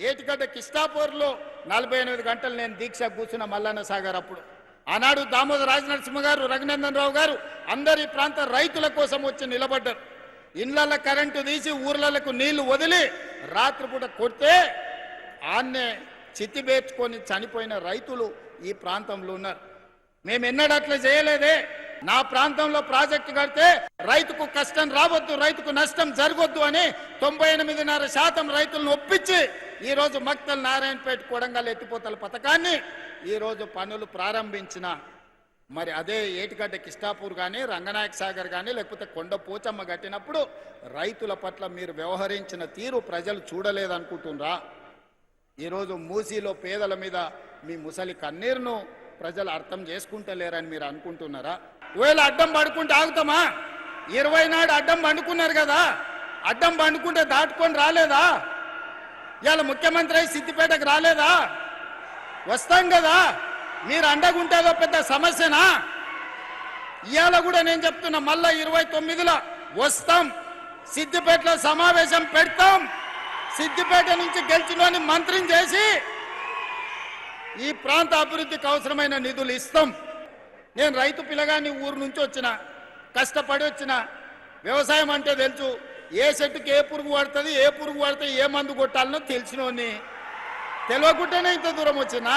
ఏటిగడ్డ కిష్టాపూర్లో 48 గంటలు నేను దీక్ష కూర్చున్న మల్లన్న సాగర్. అప్పుడు ఆనాడు దామోదర రాజనరసింహ గారు, రఘునందన్ రావు గారు అందరు ఈ ప్రాంత రైతుల కోసం వచ్చి నిలబడ్డారు. ఇళ్ల కరెంటు తీసి ఊర్లకు నీళ్లు వదిలి రాత్రిపూట కొడితే ఆన్నే చితిబేర్చుకొని చనిపోయిన రైతులు ఈ ప్రాంతంలో ఉన్నారు. మేము ఎన్నడూ అట్లా చేయలేదే. నా ప్రాంతంలో ప్రాజెక్టు కడితే రైతుకు కష్టం రావద్దు, రైతుకు నష్టం జరగొద్దు అని 98.5% రైతులను ఒప్పించి ఈరోజు మక్తల్ నారాయణపేట కొడంగల్ ఎత్తిపోతల పథకాన్ని ఈరోజు పనులు ప్రారంభించిన మరి అదే ఏటిగడ్డ కిష్టాపూర్ కానీ, రంగనాయక సాగర్ కానీ, లేకపోతే కొండ పోచమ్మ కట్టినప్పుడు రైతుల పట్ల మీరు వ్యవహరించిన తీరు ప్రజలు చూడలేదనుకుంటున్నారా? ఈరోజు మూసీలో పేదల మీద మీ ముసలి కన్నీరును ప్రజలు అర్థం చేసుకుంటలేరని మీరు అనుకుంటున్నారా? ఒకవేళ అడ్డం పడుకుంటే ఆగుతామా? 20 నాడు అడ్డం పండుకున్నారు కదా, అడ్డం పండుకుంటే దాటుకొని రాలేదా? ఇవాళ ముఖ్యమంత్రి అయి సిద్దిపేటకు రాలేదా? వస్తాం కదా. మీరు అండగుంటేదో పెద్ద సమస్యనా? ఇవాళ కూడా నేను చెప్తున్నా, మళ్ళా 29లో వస్తాం, సిద్దిపేటలో సమావేశం పెడతాం. సిద్దిపేట నుంచి గెలిచినోని మంత్రిని చేసి ఈ ప్రాంత అభివృద్ధికి అవసరమైన నిధులు ఇస్తాం. నేను రైతు పిల్లగాని ఊరు నుంచి వచ్చిన, కష్టపడి వచ్చిన, వ్యవసాయం అంటే తెలుసు. ఏ చెట్టుకి ఏ పురుగు పడుతుంది, ఏ పురుగు పడితే ఏ మందు కొట్టాలనో తెలిసినోని, తెలియకుండానే ఇంత దూరం వచ్చినా.